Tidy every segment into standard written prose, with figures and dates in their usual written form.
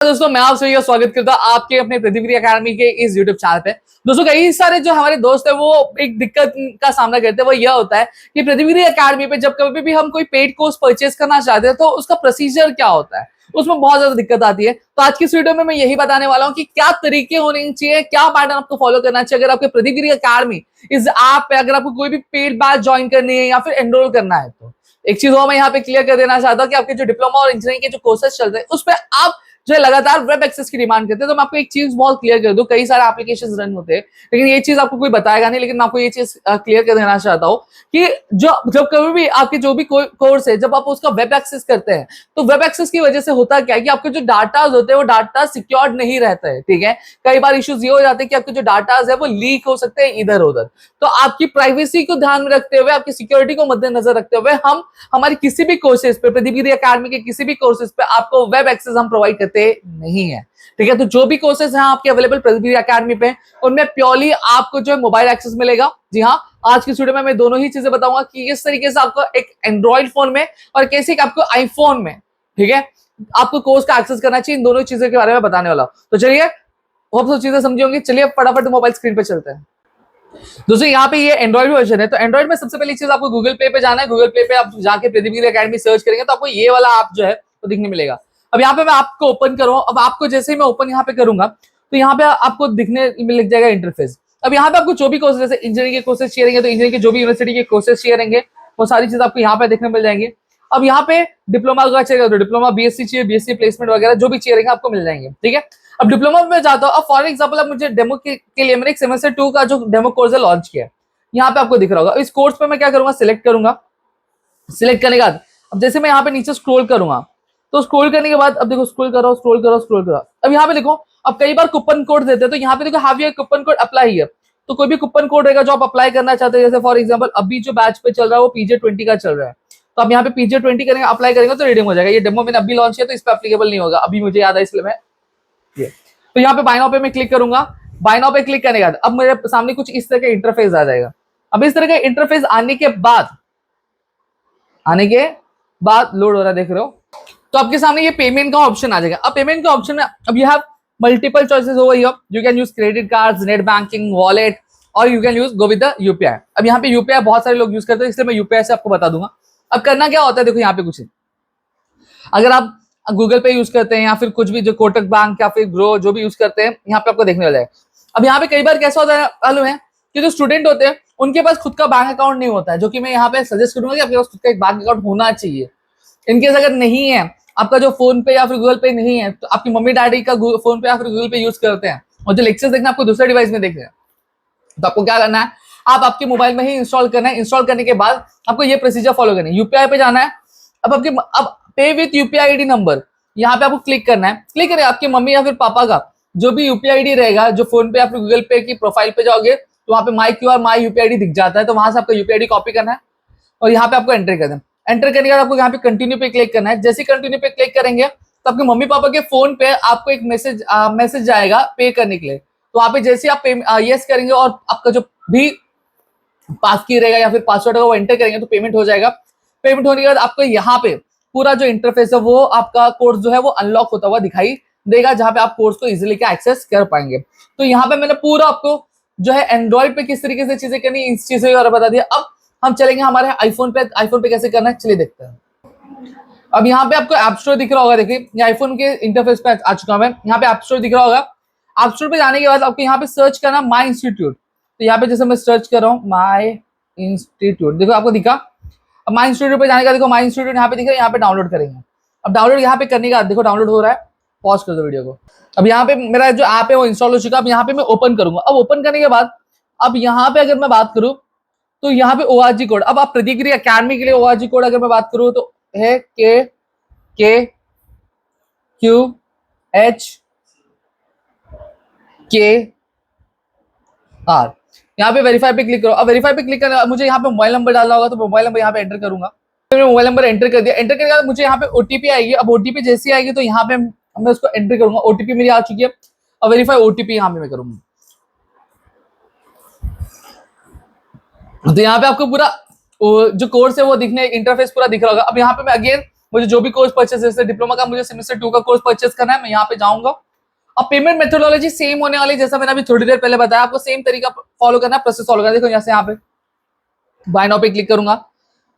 दोस्तों मैं आप सभी का स्वागत करता हूं आपके अपने प्रतिक्रिया अकेडमी के इस YouTube चैनल पे। दोस्तों कई सारे जो हमारे दोस्त है वो एक दिक्कत का सामना करते हैं, वो यह होता है कि प्रतिक्रिया अकेडमी पे जब कभी भी हम कोई पेड कोर्स परचेस करना चाहते हैं तो उसका प्रोसीजर क्या होता है, उसमें बहुत ज्यादा दिक्कत आती है। तो आज की इस वीडियो में मैं यही बताने वाला हूँ कि क्या तरीके होने चाहिए, क्या पैटर्न आपको फॉलो करना चाहिए अगर आपके प्रतिक्रिया अकेडमी इस ऐप पे अगर आपको कोई भी पेड बैच ज्वाइन करनी है या फिर एनरोल करना है। तो एक चीज और मैं यहाँ पे क्लियर कर देना चाहता हूँ कि आपके जो डिप्लोमा और इंजीनियरिंग के जो कोर्सेज चल रहे हैं उस पर आप जो है लगातार वेब एक्सेस की डिमांड करते हैं। तो मैं आपको एक चीज बहुत क्लियर कर दूं, कई सारे एप्लीकेशंस रन होते हैं लेकिन ये चीज आपको कोई बताएगा नहीं, लेकिन मैं आपको ये चीज क्लियर कर देना चाहता हूं कि जब कभी भी आपके जो भी कोर्स है जब आप उसका वेब एक्सेस करते हैं तो वेब एक्सेस की वजह से होता क्या है कि आपके जो डाटाज होते हैं वो डाटा सिक्योर्ड नहीं रहता है। ठीक है, कई बार इश्यूज ये हो जाते हैं कि आपके जो डाटाज है वो लीक हो सकते हैं इधर उधर। तो आपकी प्राइवेसी को ध्यान में रखते हुए, आपकी सिक्योरिटी को मद्देनजर रखते हुए हम हमारे किसी भी कोर्सेज पे, प्रतिक्रिया अकेडमी के किसी भी कोर्सेज पे आपको वेब एक्सेस हम प्रोवाइड करते नहीं है। ठीक है, तो जो भी कोर्सेज हैं आपके अवेलेबल प्रतिक्रिया अकेडमी पे उनमें प्योरली आपको जो है मोबाइल एक्सेस मिलेगा। जी हाँ, आज की वीडियो में मैं दोनों ही चीजें बताऊंगा कि किस तरीके से आपको एक एंड्रॉइड फोन में और कैसे आपको आईफोन में, ठीक है, आपको कोर्स का एक्सेस करना चाहिए। इन दोनों चीजों के बारे में बताने वाला। तो चलिए, होप सब चीजें समझी होंगी। चलिए फटाफट मोबाइल स्क्रीन पे चलते हैं। दोस्तों यहाँ पे ये एंड्रॉइड वर्जन है, तो एंड्रॉइड में सबसे पहली चीज आपको गूगल प्ले पे जाना है। गूगल प्ले पे आप जाके प्रतिक्रिया अकेडमी सर्च करेंगे तो आपको ये वाला ऐप जो है वो दिखने मिलेगा। अब यहाँ पे मैं आपको ओपन करूँ, अब आपको जैसे ही मैं ओपन यहाँ पे करूंगा तो यहाँ पे आपको दिखने लग जाएगा इंटरफेस। अब यहाँ पे आपको जो भी कोर्सेज, जैसे इंजीनियरिंग के कोर्सेज चाहिए रहेंगे तो इंजीनियरिंग के जो भी यूनिवर्सिटी के कोर्सेज चाहिए रहेंगे वो सारी चीज आपको यहाँ पे देखने मिल जाएंगे। अब यहाँ पे डिप्लोमा का चाहिए तो डिप्लोमा, बीएससी चाहिए बीएससी प्लेसमेंट वगैरह जो भी चाहिए रहेंगे आपको मिल जाएंगे। ठीक है, अब डिप्लोमा में जाता हूँ। अब फॉर एग्जाम्पल अब मुझे डेमो के लिए मैंने एक सेमेस्टर 2 का जो डेमो कोर्स है लॉन्च किया है, यहाँ पे आपको दिख रहा होगा। इस कोर्स पे मैं क्या करूंगा, सिलेक्ट करूंगा। सिलेक्ट करने के बाद अब जैसे मैं यहाँ पे नीचे स्क्रॉल करूंगा तो स्क्रॉल करने के बाद अब देखो स्क्रॉल करो स्क्रॉल करो स्क्रॉल करो। अब यहाँ पे देखो, अब कई बार कूपन कोड देते हैं तो यहाँ पे देखो have you coupon code apply here. तो कोई भी कूपन कोड रहेगा जो आप अप्लाई करना चाहते हैं, जैसे फॉर एग्जाम्पल अभी जो बैच पे चल रहा है वो PJ20 का चल रहा है, तो आप यहाँ पे PJ20 करेंगे, अप्लाई करेंगे तो रिडीम हो जाएगा। ये डेमो मैंने अभी लॉन्च किया तो इस पर एप्लीकेबल नहीं होगा, अभी मुझे याद है इसलिए मैं ये। तो यहाँ पे बाय नाउ पे मैं क्लिक करूंगा। बाय नाउ पे क्लिक करने के बाद अब मेरे सामने कुछ इस तरह का इंटरफेस आ जाएगा। अब इस तरह का इंटरफेस आने के बाद लोड हो रहा है, देख रहे हो, तो आपके सामने ये पेमेंट का ऑप्शन आ जाएगा। अब पेमेंट का ऑप्शन में अब you have multiple choices over here. You can use credit cards, net banking, wallet, और you can use go with the UPI. अब यहाँ पे यूपीआई बहुत सारे लोग यूज करते हैं इसलिए मैं यूपीआई से आपको बता दूंगा। अब करना क्या होता है, देखो यहाँ पे कुछ, अगर आप गूगल पे यूज करते हैं या फिर कुछ भी जो कोटक बैंक या फिर ग्रो जो भी यूज करते हैं यहाँ पे आपको देखने वाला है। अब यहाँ पे कई बार कैसा होता है मालूम है कि जो स्टूडेंट होते हैं उनके पास खुद का बैंक अकाउंट नहीं होता है, जो कि मैं यहाँ पे सजेस्ट करूंगा कि आपके पास खुद का एक बैंक अकाउंट होना चाहिए। इनकेस अगर नहीं है, आपका जो फोन पे या फिर गूगल पे नहीं है, तो आपकी मम्मी डैडी का फोन पे या फिर गूगल पे यूज करते हैं और जो लेक्चर्स देखना आपको दूसरे डिवाइस में देखना है, तो आपको क्या करना है, आप आपके मोबाइल में ही इंस्टॉल करना है। इंस्टॉल करने के बाद आपको ये प्रोसीजर फॉलो करना है। यूपीआई पे जाना है। अब पे विथ यूपीआई आईडी नंबर, यहाँ पे आपको क्लिक करना है। क्लिक करें, आपकी मम्मी या फिर पापा का जो भी यूपीआई आईडी रहेगा, जो फोन पे या फिर गूगल पे की प्रोफाइल पे जाओगे तो वहाँ पे माई क्यूआर माई यूपीआई आईडी दिख जाता है, तो वहां से आपका यूपीआई आईडी कॉपी करना है और यहाँ पे आपको एंटर कर देना। एंटर करने के बाद आपको यहाँ पे कंटिन्यू पे क्लिक करना है। जैसे कंटिन्यू पे क्लिक करेंगे तो आपके मम्मी पापा के फोन पे आपको एक मैसेज जाएगा पे करने के लिए। तो वहाँ पे जैसे आप यस करेंगे और आपका जो भी पास की रहेगा या फिर पासवर्ड है वो एंटर करेंगे तो पेमेंट हो जाएगा। पेमेंट होने के बाद आपको यहाँ पे पूरा जो इंटरफेस है वो आपका कोर्स जो है वो अनलॉक होता हुआ दिखाई देगा, जहां पे आप कोर्स को इजीली क्या एक्सेस कर पाएंगे। तो यहाँ पे मैंने पूरा आपको जो है एंड्रॉइड पे किस तरीके से चीजें करनी इस चीज के बारे में बता दिया। अब हम चलेंगे हमारे आईफोन पे। आईफोन पे कैसे करना है चलिए देखते हैं। अब यहाँ पे आपको ऐप स्टोर दिख रहा होगा, देखिए आईफोन के इंटरफेस पे आ चुका मैं। यहाँ पे ऐप स्टोर दिख रहा होगा। ऐप स्टोर पे जाने के बाद आपको यहाँ पे सर्च करना माई इंस्टीट्यूट। तो यहाँ पे जैसे मैं सर्च कर रहा हूँ माई इंस्टीट्यूट, देखो आपको दिखा। अब माई इंस्टीट्यूट पे जाने का देखो माई इंस्टीट्यूट यहाँ पे दिख रहा है, यहाँ पे डाउनलोड करेंगे। अब डाउनलोड यहाँ पे करने के बाद देखो डाउनलोड हो रहा है। पॉज कर दो वीडियो को। अब यहाँ पे मेरा जो ऐप है वो इंस्टॉल हो चुका है। अब यहाँ पे मैं ओपन करूंगा। अब ओपन करने के बाद अब यहाँ पे अगर मैं बात करूं तो यहाँ पे ORG कोड, अब आप प्रतिक्रिया अकेडमी के लिए ORG कोड अगर मैं बात करूं तो है KQHKR। यहाँ पे वेरीफाई पे क्लिक करो। अब वेरीफाई पे क्लिक करने मुझे यहाँ पे मोबाइल नंबर डालना होगा तो मोबाइल नंबर यहाँ पे एंटर करूंगा। मैंने मोबाइल नंबर एंटर कर दिया। एंटर करने के बाद मुझे यहाँ पे OTP आएगी। अब OTP जैसी आएगी तो यहाँ पे मैं उसको एंटर करूंगा। OTP मेरी आ चुकी है। अब वेरीफाई OTP यहाँ पे मैं करूंगा। तो यहाँ पे आपको पूरा जो कोर्स है वो दिखने इंटरफेस पूरा दिख रहा होगा। अब यहाँ पे मैं अगेन मुझे जो भी कोर्स परचेस, जैसे डिप्लोमा का मुझे सेमेस्टर 2 का कोर्स परचेस करना है, मैं यहाँ पे जाऊंगा। अब पेमेंट मेथोडोलॉजी सेम होने वाली, जैसा मैंने अभी थोड़ी देर पहले बताया, आपको सेम तरीका फॉलो करना, प्रोसेस फॉलो करना। देखो यहाँ पे बाय नाउ पे क्लिक करूंगा।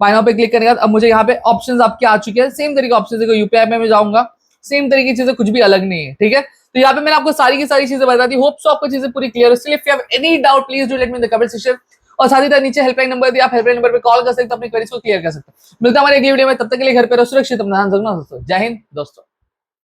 बाय नाउ पे क्लिक करने के बाद अब मुझे यहाँ पे ऑप्शंस आपके आ चुके हैं, सेम तरीके ऑप्शन। देखो यूपीआई में मैं जाऊंगा, सेम तरीके की चीजें, कुछ भी अलग नहीं है, ठीक है। तो यहाँ पे मैंने आपको सारी की सारी चीजें बता दी। होप सो आपको चीजें पूरी क्लियर हो। इसलिए if you have any doubt please do let me in the comment section. और साथ ही साथ नीचे हेल्पलाइन नंबर दिया, आप हेल्पलाइन नंबर पे कॉल कर सकते हो, अपनी क्वेरीज को क्लियर कर सकते हो। मिलता है हमारे अगली वीडियो में, तब तक के लिए घर पे रहो सुरक्षित, अपना ध्यान रखना दोस्तों। जय हिंद दोस्तों।